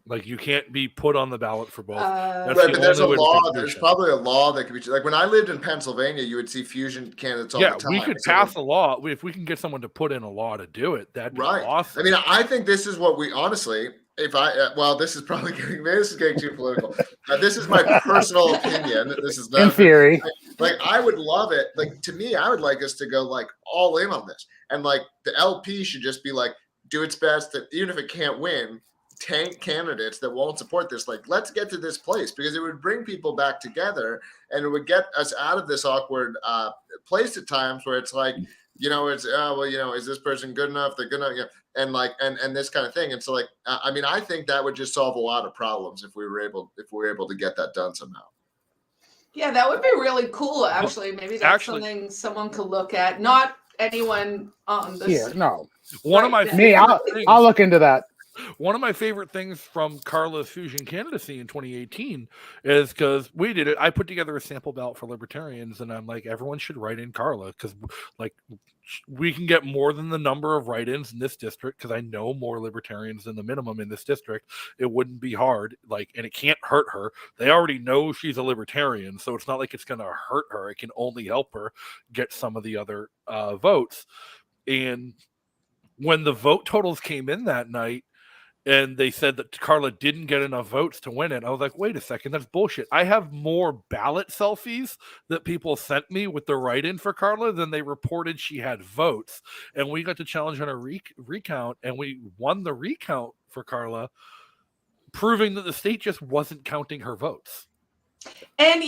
Like, you can't be put on the ballot for both. That's Right, the but there's a only way to law. get There's fusion. probably a law that could be like when I lived in Pennsylvania, you would see fusion candidates all the time. We could pass a law if we can get someone to put in a law to do it. That'd be awesome. I mean, I think this is what we honestly. If I well, this is probably getting too political. This is my personal opinion. This is not in theory. Like I would love it. Like to me, I would like us to go like all in on this, and like the LP should just be like do its best that even if it can't win, tank candidates that won't support this. Like let's get to this place because it would bring people back together and it would get us out of this awkward place at times where it's like it's is this person good enough? They're good enough, and like and this kind of thing. And so like I mean I think that would just solve a lot of problems if we were able to get that done somehow. Yeah, that would be really cool. Actually, maybe that's something someone could look at. Not anyone on this. Here, no. One of my I'll look into that. One of my favorite things from Carla's fusion candidacy in 2018 is because we did it. I put together a sample ballot for Libertarians, and I'm like, everyone should write in Carla because, like, we can get more than the number of write-ins in this district because I know more Libertarians than the minimum in this district. It wouldn't be hard, and it can't hurt her. They already know she's a Libertarian, so it's not like it's going to hurt her. It can only help her get some of the other votes. And when the vote totals came in that night, and they said that Carla didn't get enough votes to win it, I was like, wait a second, that's bullshit. I have more ballot selfies that people sent me with the write-in for Carla than they reported she had votes. And we got to challenge on a recount, and we won the recount for Carla, proving that the state just wasn't counting her votes. And,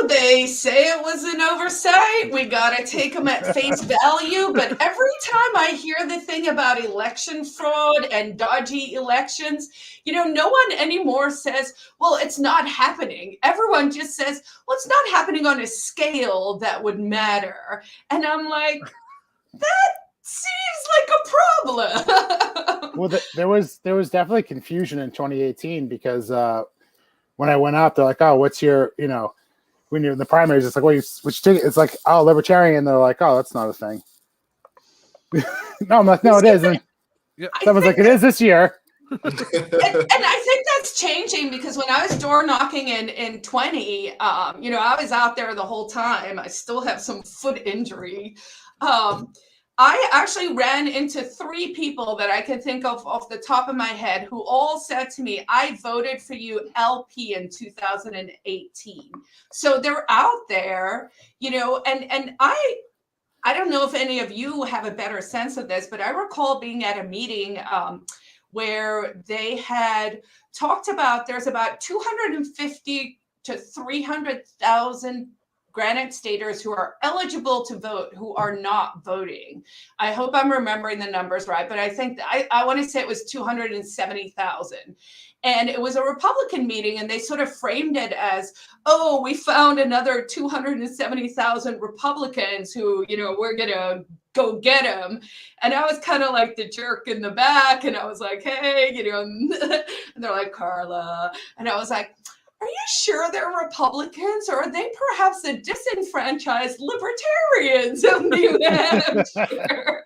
they say it was an oversight. We got to take them at face value. But every time I hear the thing about election fraud and dodgy elections, no one anymore says, well, it's not happening. Everyone just says, well, it's not happening on a scale that would matter. And I'm like, that seems like a problem. Well, there was definitely confusion in 2018 because when I went out, they're like, "Oh, what's your, when you're in the primaries, it's like, which ticket?" It's like, "Oh, Libertarian." They're like, "Oh, that's not a thing." No, I'm like, "No, it isn't." Someone's like, "It is this year." And I think that's changing because when I was door knocking in 20, I was out there the whole time. I still have some foot injury. I actually ran into 3 people that I can think of off the top of my head who all said to me, I voted for you LP in 2018. So they're out there, and I don't know if any of you have a better sense of this, but I recall being at a meeting where they had talked about there's about 250 to 300,000 Granite Staters who are eligible to vote who are not voting. I hope I'm remembering the numbers right, but I think I want to say it was 270,000. And it was a Republican meeting, and they sort of framed it as, oh, we found another 270,000 Republicans who, we're going to go get them. And I was kind of like the jerk in the back, and I was like, hey, and they're like, Carla. And I was like, are you sure they're Republicans, or are they perhaps the disenfranchised Libertarians of New Hampshire?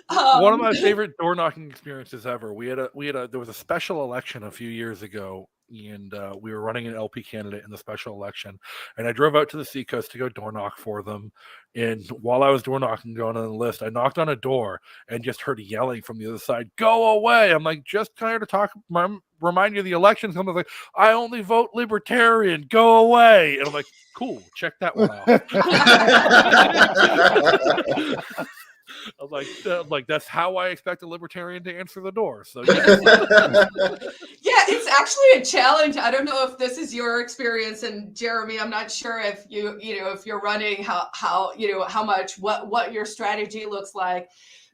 One of my favorite door knocking experiences ever. There was a special election a few years ago, and we were running an LP candidate in the special election, and I drove out to the Seacoast to go door knock for them. And while I was door knocking, going on the list, I knocked on a door and just heard yelling from the other side, "Go away!" I'm like, just trying to talk, remind you of the elections. I'm like, I only vote Libertarian. Go away! And I'm like, cool, check that one out. I'm like, that's how I expect a Libertarian to answer the door. So yeah. Yeah, it's actually a challenge. I don't know if this is your experience, and Jeremy, I'm not sure if if you're running how much what your strategy looks like,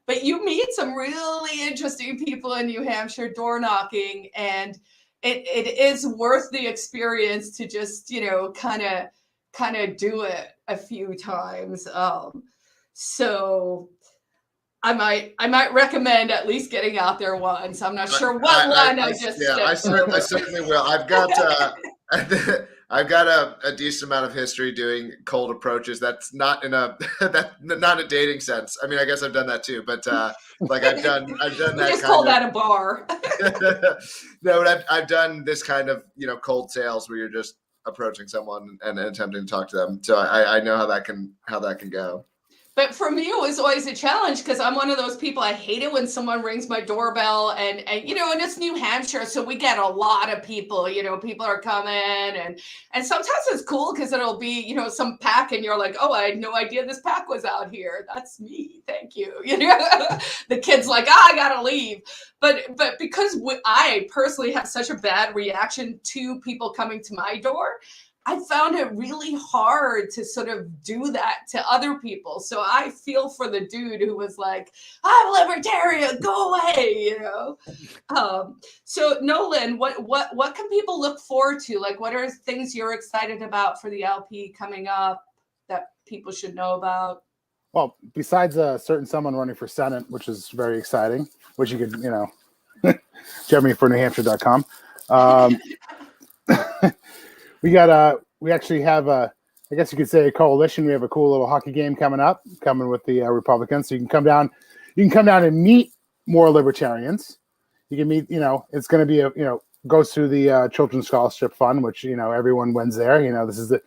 but you meet some really interesting people in New Hampshire door knocking, and it is worth the experience to just kind of do it a few times. So I might recommend at least getting out there once. I'm not sure what one I just I certainly will. I've got I've got a decent amount of history doing cold approaches. That's not in a not a dating sense. I mean, I guess I've done that too, but like I've done We that just kind call of that a bar. no, but I've done this kind of cold sales where you're just approaching someone and attempting to talk to them. So I know how that can go. But for me, it was always a challenge because I'm one of those people. I hate it when someone rings my doorbell, and and it's New Hampshire, so we get a lot of people. People are coming, and sometimes it's cool because it'll be some pack, and you're like, oh, I had no idea this pack was out here. That's me, thank you. The kid's like, I gotta leave, but because I personally have such a bad reaction to people coming to my door, I found it really hard to sort of do that to other people. So I feel for the dude who was like, I'm libertarian, go away, So Nolan, what can people look forward to? Like, what are things you're excited about for the LP coming up that people should know about? Well, besides a certain someone running for Senate, which is very exciting, which you could, Jeremy for NewHampshire.com. We actually have I guess you could say a coalition. We have a cool little hockey game coming with the Republicans. So you can come down and meet more libertarians. You can meet, it's going to be goes through the Children's Scholarship Fund, which, everyone wins there. This is a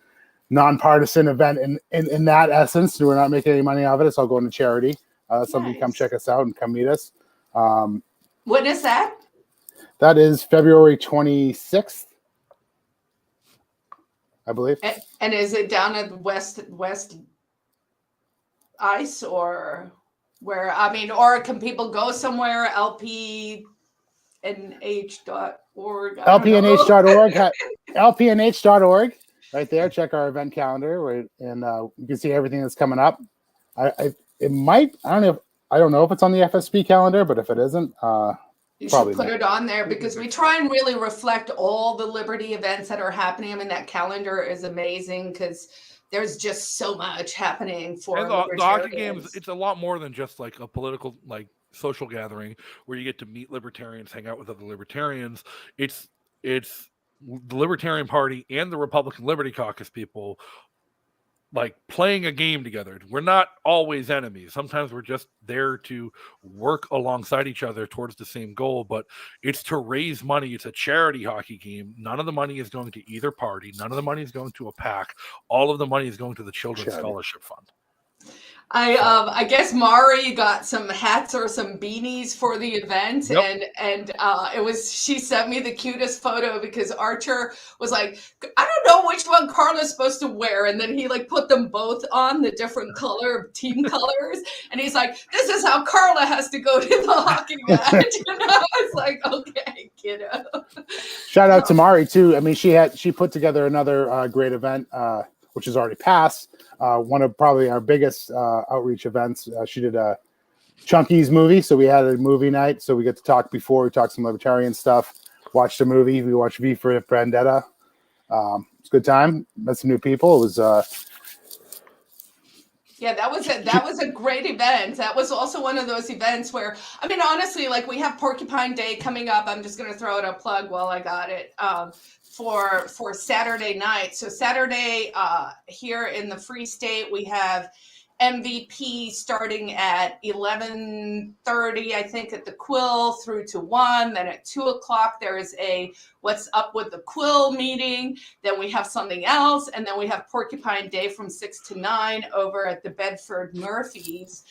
nonpartisan event in that essence. We're not making any money off it. It's all going to charity. That's something. Nice. Come check us out and come meet us. When is that? That is February 26th. I believe. And is it down at West Ice or where? I mean, or can people go somewhere? LPNH.org. LPNH.org. LPNH.org. Right there. Check our event calendar, and you can see everything that's coming up. I don't know if it's on the FSP calendar, but if it isn't, you should put it on there because we try and really reflect all the Liberty events that are happening. I mean, that calendar is amazing because there's just so much happening for and the hockey games. It's a lot more than just like a political, social gathering where you get to meet libertarians, hang out with other libertarians. It's the Libertarian Party and the Republican Liberty Caucus people playing a game together. We're not always enemies. Sometimes we're just there to work alongside each other towards the same goal, but it's to raise money. It's a charity hockey game. None of the money is going to either party. None of the money is going to a PAC. All of the money is going to the Children's Scholarship Fund. I guess Mari got some hats or some beanies for the event. Yep. And she sent me the cutest photo because Archer was like, I don't know which one Carla's supposed to wear. And then he put them both on the different team colors. And he's like, this is how Carla has to go to the hockey match. I was like, okay, kiddo. Shout out to Mari too. I mean, she put together another great event, which has already passed. One of probably our biggest outreach events. She did a Chunky's movie, so we had a movie night. So we get to talk before. We talked some libertarian stuff. Watched the movie. We watched V for Vendetta. It's a good time. Met some new people. It was. Yeah, that was a great event. That was also one of those events where, I mean, honestly, we have Porcupine Day coming up. I'm just going to throw out a plug while I got it. For Saturday night. So Saturday here in the Free State, we have MVP starting at 11:30, I think, at the Quill through to 1. Then at 2 o'clock, there is a What's Up with the Quill meeting. Then we have something else. And then we have Porcupine Day from 6 to 9 over at the Bedford Murphys.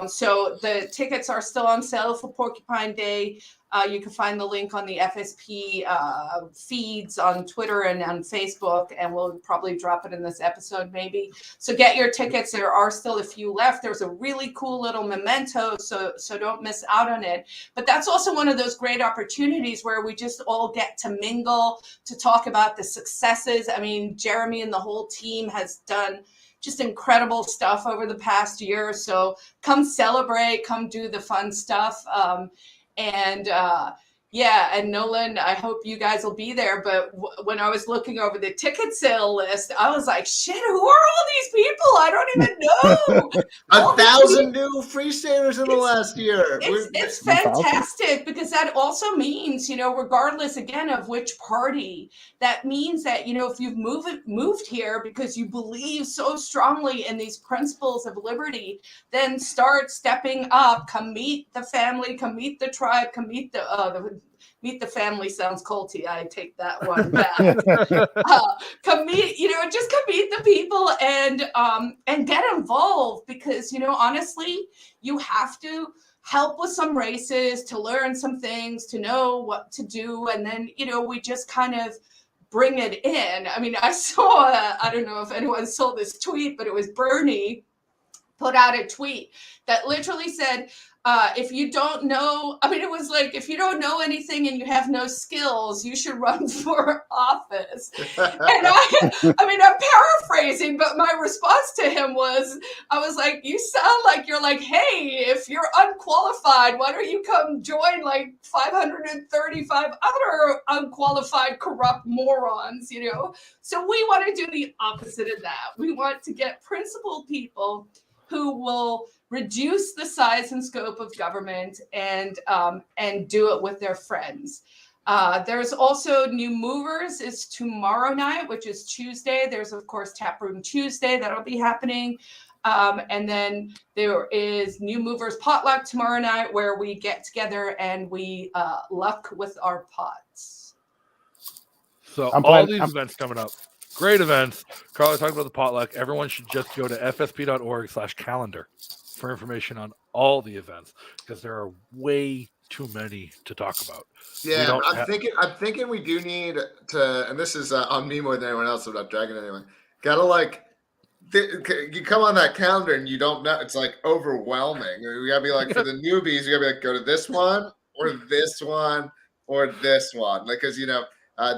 So the tickets are still on sale for Porcupine Day. You can find the link on the FSP feeds on Twitter and on Facebook, and we'll probably drop it in this episode maybe. So get your tickets. There are still a few left. There's a really cool little memento, so don't miss out on it. But that's also one of those great opportunities where we just all get to mingle, to talk about the successes. I mean, Jeremy and the whole team has done just incredible stuff over the past year. So come celebrate, come do the fun stuff. And Yeah, and Nolan, I hope you guys will be there. But when I was looking over the ticket sale list, I was like, shit, who are all these people? I don't even know. 1,000 new Free Staters in the last year. It's fantastic because that also means, regardless again of which party, that means that, if you've moved here because you believe so strongly in these principles of liberty, then start stepping up, come meet the family, come meet the tribe, come meet meet the family sounds culty. I take that one back. Come meet, just come meet the people and get involved because, honestly, you have to help with some races, to learn some things, to know what to do. And then, we just kind of bring it in. I mean, I saw, I don't know if anyone saw this tweet, but it was Bernie put out a tweet that literally said, if you don't know, it was like, if you don't know anything and you have no skills, you should run for office. And I'm paraphrasing, but my response to him was, I was like, you sound like you're like, hey, if you're unqualified, why don't you come join like 535 other unqualified, corrupt morons, So we want to do the opposite of that. We want to get principled people who will reduce the size and scope of government and do it with their friends. There's also New Movers is tomorrow night, which is Tuesday. There's, of course, Taproom Tuesday. That'll be happening. And then there is New Movers Potluck tomorrow night where we get together and we luck with our pots. So all these events coming up. Great events. Carl, talking about the potluck. Everyone should just go to fsp.org/calendar for information on all the events because there are way too many to talk about. Yeah, I'm thinking we do need to, and this is on me more than anyone else, so I'm not dragging anyone. Gotta you come on that calendar and you don't know. It's like overwhelming. We gotta be like, for the newbies, you gotta be like, go to this one or this one or this one. Because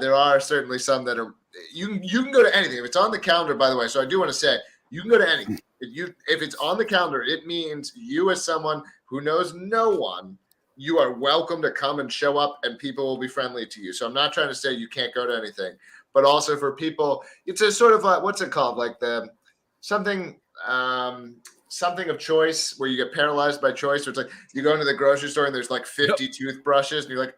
there are certainly some that are. You can go to anything if it's on the calendar. By the way, so I do want to say you can go to anything. If it's on the calendar, it means you as someone who knows no one, you are welcome to come and show up, and people will be friendly to you. So I'm not trying to say you can't go to anything, but also for people, it's a sort of what's it called, like the something of choice where you get paralyzed by choice. So it's like you go into the grocery store and there's like 50 toothbrushes and you're like,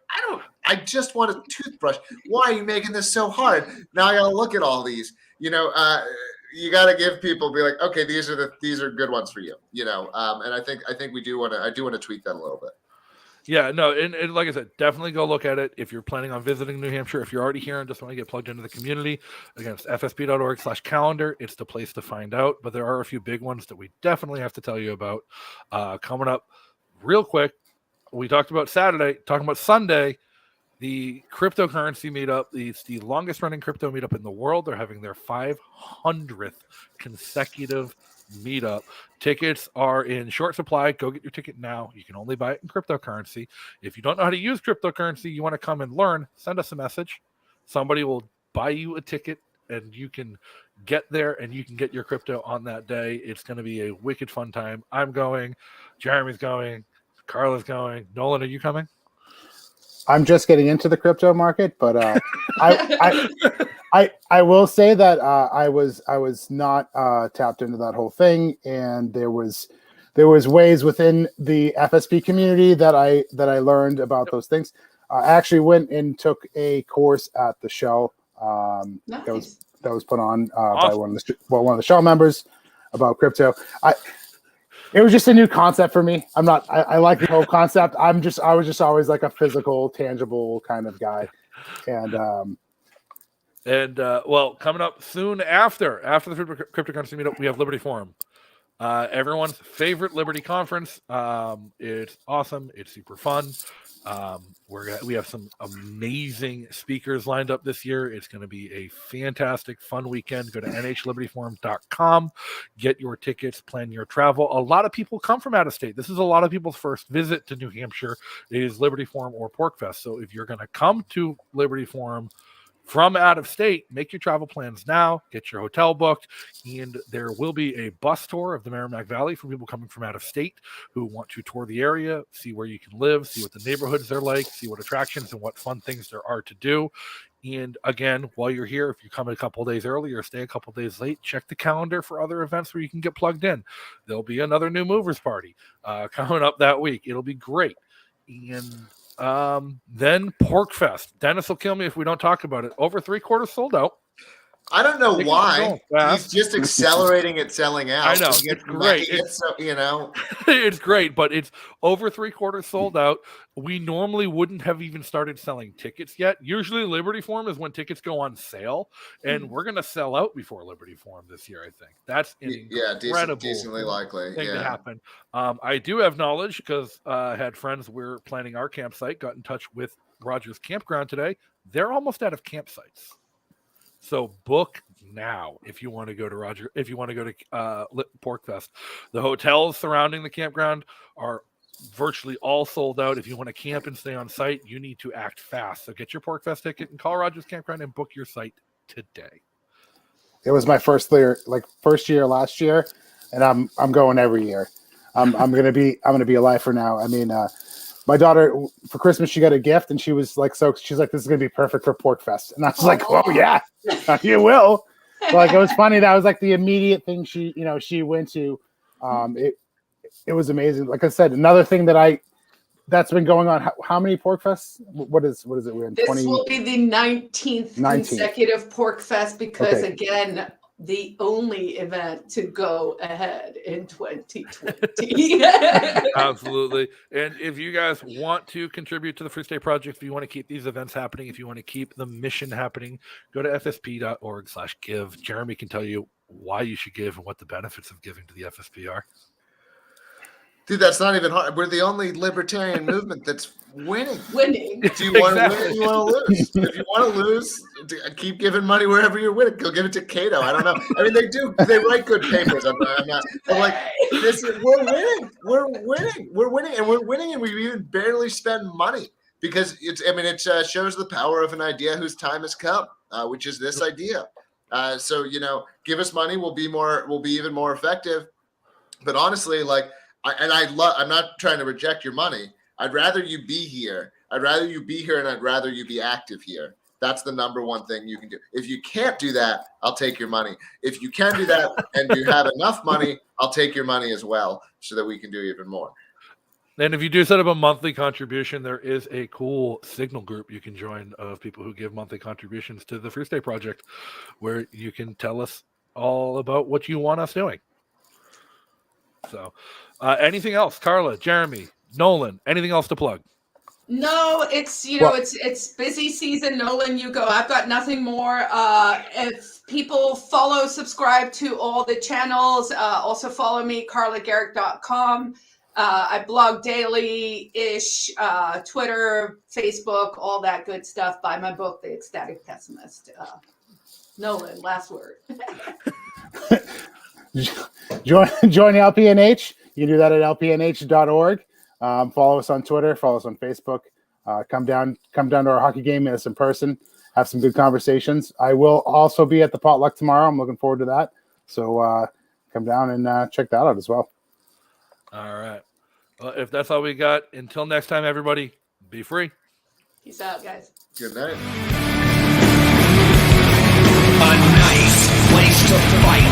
I just want a toothbrush. Why are you making this so hard? Now I gotta look at all these. You got to give people, be like, okay, these are good ones for you. And I think we do want to tweak that a little bit. Yeah, no, and like I said, definitely go look at it if you're planning on visiting New Hampshire. If you're already here and just want to get plugged into the community, again, it's fsp.org/calendar. It's the place to find out. But there are a few big ones that we definitely have to tell you about coming up real quick. We talked about Saturday, talking about Sunday, the cryptocurrency meetup. It's the longest running crypto meetup in the world. They're having their 500th consecutive meetup. Tickets are in short supply. Go get your ticket now. You can only buy it in cryptocurrency. If you don't know how to use cryptocurrency, you want to come and learn, send us a message. Somebody will buy you a ticket and you can get there and you can get your crypto on that day. It's going to be a wicked fun time. I'm going. Jeremy's going. Carla's going. Nolan, are you coming? I'm just getting into the crypto market, but I will say that I was not tapped into that whole thing, and there was ways within the FSP community that I learned about those things. I actually went and took a course at the show Nice. that was put on by one of the show members about crypto. It was just a new concept for me. I like the whole concept. I was just always like a physical, tangible kind of guy. And coming up soon after the cryptocurrency meetup, we have Liberty Forum. Everyone's favorite Liberty conference. It's awesome. It's super fun. We have some amazing speakers lined up this year. It's going to be a fantastic, fun weekend. Go to nhlibertyforum.com, get your tickets, plan your travel. A lot of people come from out of state. This is a lot of people's first visit to New Hampshire is Liberty Forum or PorcFest. So if you're going to come to Liberty Forum, from out of state, make your travel plans now, get your hotel booked, and there will be a bus tour of the Merrimack Valley for people coming from out of state who want to tour the area, see where you can live, see what the neighborhoods are like, see what attractions and what fun things there are to do. And again, while you're here, if you come a couple of days early or stay a couple of days late, check the calendar for other events where you can get plugged in. There'll be another New Movers party coming up that week. It'll be great. And then PorcFest. Dennis will kill me if we don't talk about it. Over 3/4 sold out. I don't know why. He's just accelerating it, selling out. I know. It's great. It's great, but it's over 3/4 sold out. We normally wouldn't have even started selling tickets yet. Usually Liberty Forum is when tickets go on sale, and we're going to sell out before Liberty Forum this year, I think. That's an incredible decently likely thing to happen. I do have knowledge because I had friends we're planning our campsite, got in touch with Rogers Campground today. They're almost out of campsites. So book now if you want to go to PorcFest. The hotels surrounding the campground are virtually all sold out. If you want to camp and stay on site, you need to act fast. So get your PorcFest ticket and call Rogers Campground and book your site today. It was my first year last year, and I'm going every year. I'm gonna be a lifer now. I mean, my daughter for Christmas she got a gift, and she was like, she's like, this is gonna be perfect for PorcFest, and I was like, oh yeah, you will. Like it was funny. That was like the immediate thing she went to. It was amazing. Like I said, another thing that's been going on. How many PorcFests? What is it? We're in this will be the 19th consecutive PorcFest because again, the only event to go ahead in 2020. Absolutely. And if you guys want to contribute to the Free State Project, if you want to keep these events happening, if you want to keep the mission happening, go to fsp.org/give. Jeremy can tell you why you should give and what the benefits of giving to the FSP are. Dude, that's not even hard. We're the only libertarian movement that's winning. Do you want to win? You want to lose? If you want to lose, keep giving money wherever you're winning. Go give it to Cato. I don't know. I mean, they do. They write good papers. I'm not. I'm like, we're winning. We're winning. We're winning, and we're winning, and we even barely spend money because it shows the power of an idea whose time has come, which is this idea. So give us money. We'll be even more effective. But honestly, I'm not trying to reject your money. I'd rather you be here. And I'd rather you be active here. That's the number one thing you can do. If you can't do that, I'll take your money. If you can do that and you have enough money, I'll take your money as well so that we can do even more. And if you do set up a monthly contribution, there is a cool Signal group you can join of people who give monthly contributions to the Free State Project where you can tell us all about what you want us doing. So anything else, Carla, Jeremy, Nolan, anything else to plug? No, it's it's busy season. Nolan, you go. I've got nothing more. If people subscribe to all the channels, also follow me, carlagarrick.com. I blog daily-ish, Twitter, Facebook, all that good stuff. Buy my book, The Ecstatic Pessimist. Nolan, last word. Join LPNH. You can do that at lpnh.org. Follow us on Twitter. Follow us on Facebook. Come down to our hockey game, meet us in person. Have some good conversations. I will also be at the potluck tomorrow. I'm looking forward to that. So come down and check that out as well. All right. Well, if that's all we got, until next time, everybody, be free. Peace out, guys. Good night. A nice place to fight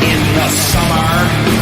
in the summer.